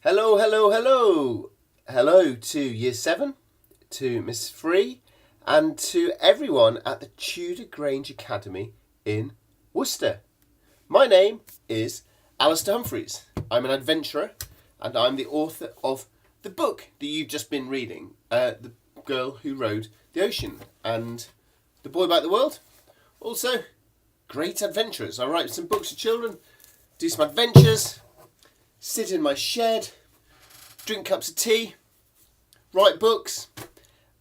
Hello, hello, hello. Hello to Year 7, to Miss Free, and to everyone at the Tudor Grange Academy in Worcester. My name is Alistair Humphreys. I'm an adventurer, and I'm the author of the book that you've just been reading, The Girl Who Rode the Ocean, and The Boy About the World. Also, great adventurers. I write some books for children, do some adventures, sit in my shed, drink cups of tea, write books,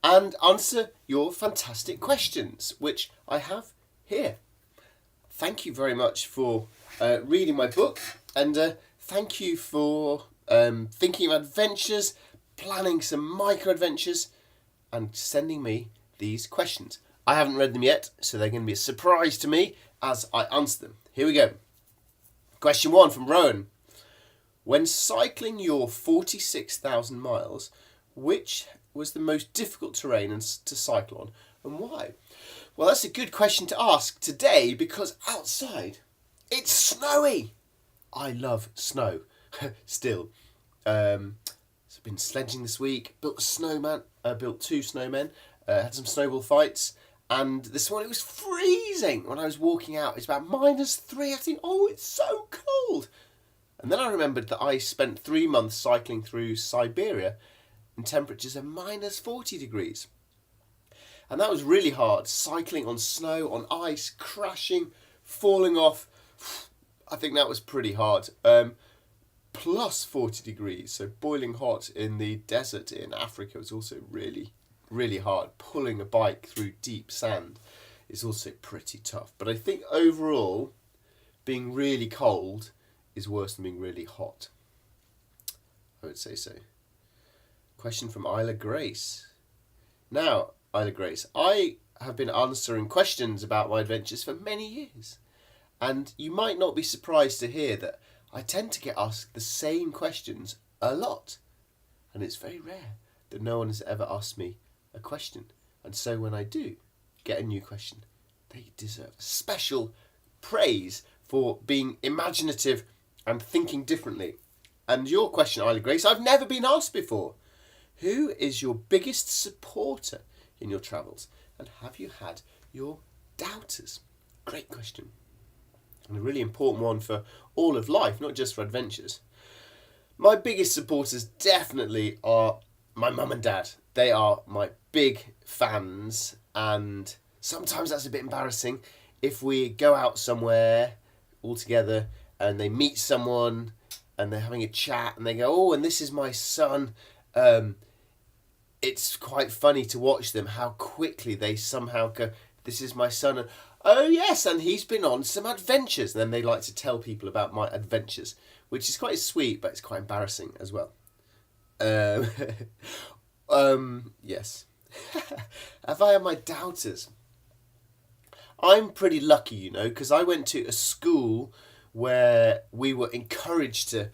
and answer your fantastic questions, which I have here. Thank you very much for reading my book, and thank you for thinking of adventures, planning some micro-adventures, and sending me these questions. I haven't read them yet, so they're going to be a surprise to me as I answer them. Here we go. Question 1 from Rowan. When cycling your 46,000 miles, which was the most difficult terrain to cycle on, and why? Well, that's a good question to ask today because outside it's snowy. I love snow still. So I've been sledging this week, built two snowmen, had some snowball fights, and this morning it was freezing when I was walking out. It's about -3. I think, oh, it's so cold. And then I remembered that I spent 3 months cycling through Siberia in temperatures of -40 degrees. And that was really hard, cycling on snow, on ice, crashing, falling off. I think that was pretty hard. Plus 40 degrees, so boiling hot in the desert in Africa was also really, really hard. Pulling a bike through deep sand is also pretty tough. But I think overall, being really cold is worse than being really hot. I would say so. Question from Isla Grace. Now, Isla Grace, I have been answering questions about my adventures for many years. And you might not be surprised to hear that I tend to get asked the same questions a lot. And it's very rare that no one has ever asked me a question. And so when I do get a new question, they deserve special praise for being imaginative and thinking differently. And your question, Isla Grace, I've never been asked before. Who is your biggest supporter in your travels? And have you had your doubters? Great question. And a really important one for all of life, not just for adventures. My biggest supporters definitely are my mum and dad. They are my big fans, and sometimes that's a bit embarrassing if we go out somewhere all together and they meet someone and they're having a chat and they go, oh, and this is my son. It's quite funny to watch them, how quickly they somehow go, this is my son. And, oh, yes, and he's been on some adventures. And then they like to tell people about my adventures, which is quite sweet, but it's quite embarrassing as well. Yes. Have I had my doubters? I'm pretty lucky, because I went to a school where we were encouraged to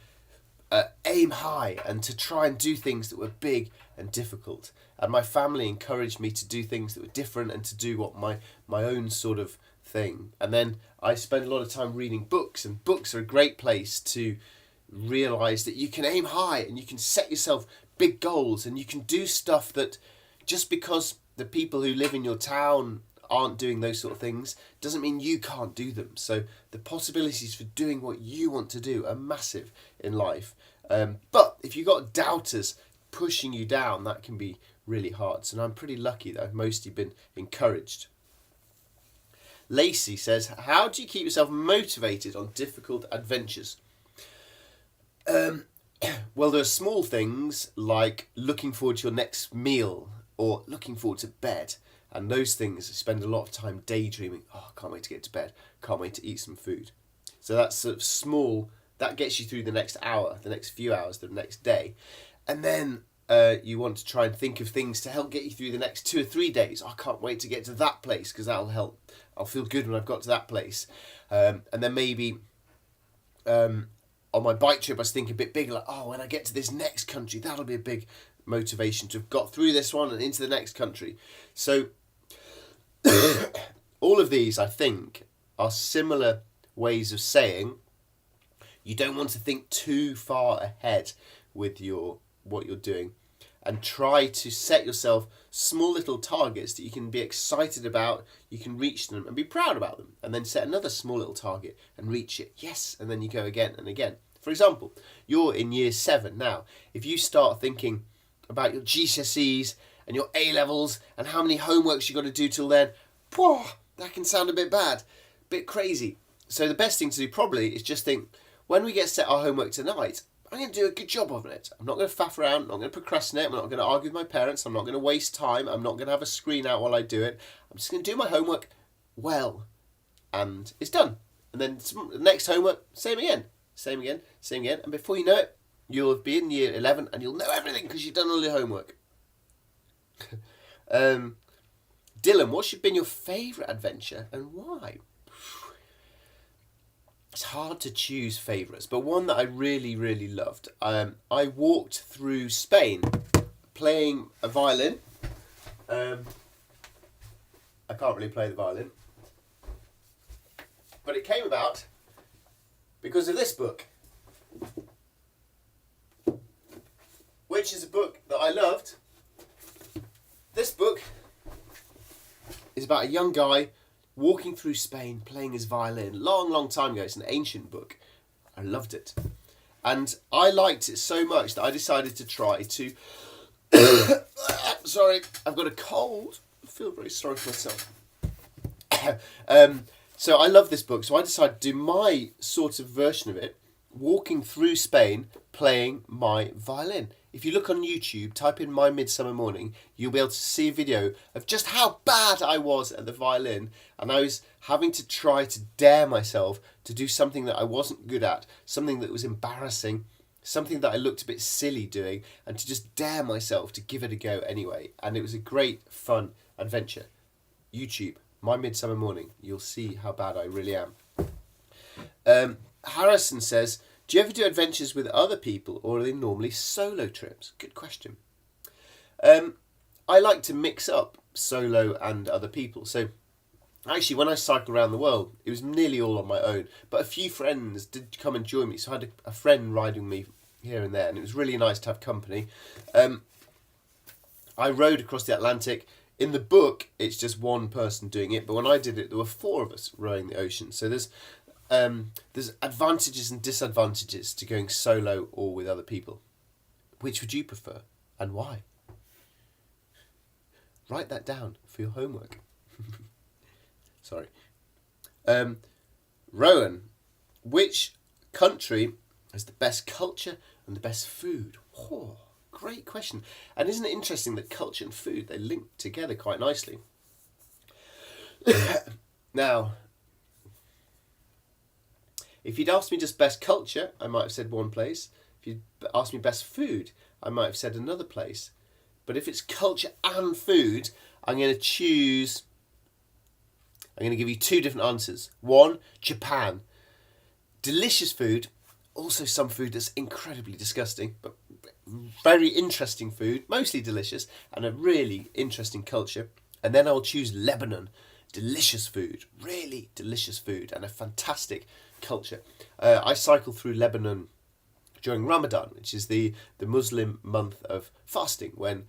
aim high and to try and do things that were big and difficult. And my family encouraged me to do things that were different and to do what my own sort of thing. And then I spent a lot of time reading books, and books are a great place to realise that you can aim high and you can set yourself big goals and you can do stuff that just because the people who live in your town aren't doing those sort of things doesn't mean you can't do them. So the possibilities for doing what you want to do are massive in life. But if you've got doubters pushing you down, that can be really hard. So I'm pretty lucky that I've mostly been encouraged. Lacey says, how do you keep yourself motivated on difficult adventures? Well, there are small things like looking forward to your next meal or looking forward to bed. And those things, I spend a lot of time daydreaming. Oh, I can't wait to get to bed. Can't wait to eat some food. So that's sort of small. That gets you through the next hour, the next few hours, the next day. And then you want to try and think of things to help get you through the next 2 or 3 days. Oh, I can't wait to get to that place because that'll help. I'll feel good when I've got to that place. And then maybe on my bike trip, I was thinking a bit bigger. Like, oh, when I get to this next country, that'll be a big motivation to have got through this one and into the next country. So all of these, I think, are similar ways of saying You don't want to think too far ahead with what you're doing, and try to set yourself small little targets that you can be excited about, you can reach them and be proud about them, and then set another small little target and reach it. Yes, and then you go again and again. For example, you're in year 7 now. If you start thinking about your GCSEs and your A-levels and how many homeworks you've got to do till then, that can sound a bit bad, a bit crazy. So the best thing to do probably is just think, when we get set our homework tonight, I'm going to do a good job of it. I'm not going to faff around, I'm not going to procrastinate, I'm not going to argue with my parents, I'm not going to waste time, I'm not going to have a screen out while I do it. I'm just going to do my homework well, and it's done. And then the next homework, same again, and before you know it, you'll be in year 11 and you'll know everything because you've done all your homework. Dylan, what's been your favourite adventure and why? It's hard to choose favourites, but one that I really, really loved. I walked through Spain playing a violin. I can't really play the violin, but it came about because of this book, which is a book that I loved. This book is about a young guy walking through Spain playing his violin. Long time ago. It's an ancient book. I loved it. And I liked it so much that I decided to try to... Sorry, I've got a cold. I feel very sorry for myself. So I love this book, so I decided to do my sort of version of it, walking through Spain playing my violin. If you look on YouTube, type in My Midsummer Morning, you'll be able to see a video of just how bad I was at the violin, and I was having to try to dare myself to do something that I wasn't good at, something that was embarrassing, something that I looked a bit silly doing, and to just dare myself to give it a go anyway. And it was a great, fun adventure. YouTube, My Midsummer Morning, you'll see how bad I really am. Harrison says, do you ever do adventures with other people, or are they normally solo trips? Good question. I like to mix up solo and other people. So actually, when I cycle around the world, it was nearly all on my own, but a few friends did come and join me. So I had a friend riding me here and there, and it was really nice to have company. I rode across the Atlantic. In the book, it's just one person doing it, but when I did it, there were 4 of us rowing the ocean. So there's advantages and disadvantages to going solo or with other people. Which would you prefer and why? Write that down for your homework. Sorry. Rowan, which country has the best culture and the best food? Oh, great question. And isn't it interesting that culture and food, they link together quite nicely? Now, if you'd asked me just best culture, I might have said one place. If you'd asked me best food, I might have said another place. But if it's culture and food, I'm going to give you 2 different answers. 1, Japan. Delicious food. Also some food that's incredibly disgusting, but very interesting food. Mostly delicious, and a really interesting culture. And then I'll choose Lebanon. Delicious food. Really delicious food, and a fantastic culture. I cycle through Lebanon during Ramadan, which is the Muslim month of fasting, when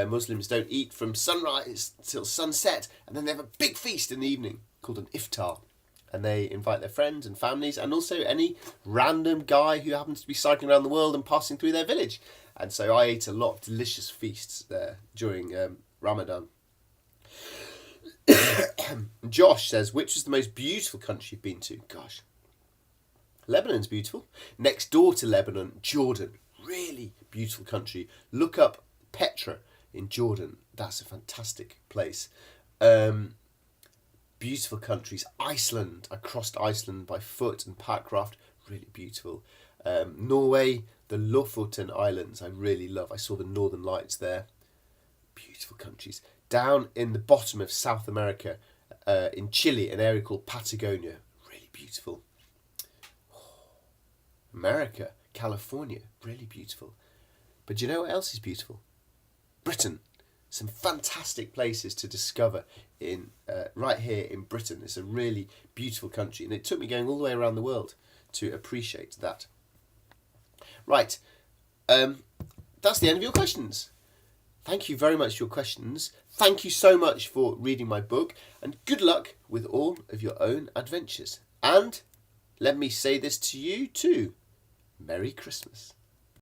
Muslims don't eat from sunrise till sunset, and then they have a big feast in the evening called an iftar, and they invite their friends and families, and also any random guy who happens to be cycling around the world and passing through their village. And so I ate a lot of delicious feasts there during Ramadan. Josh says, which is the most beautiful country you've been to? Gosh, Lebanon's beautiful. Next door to Lebanon, Jordan. Really beautiful country. Look up Petra in Jordan. That's a fantastic place. Beautiful countries. Iceland. I crossed Iceland by foot and parkrafт. Really beautiful. Norway, the Lofoten Islands, I really love. I saw the Northern Lights there. Beautiful countries. Down in the bottom of South America, in Chile, an area called Patagonia. Really beautiful. America, California, really beautiful. But do you know what else is beautiful? Britain. Some fantastic places to discover in right here in Britain. It's a really beautiful country, and it took me going all the way around the world to appreciate that. Right, that's the end of your questions. Thank you very much for your questions. Thank you so much for reading my book, and good luck with all of your own adventures. And let me say this to you too. Merry Christmas.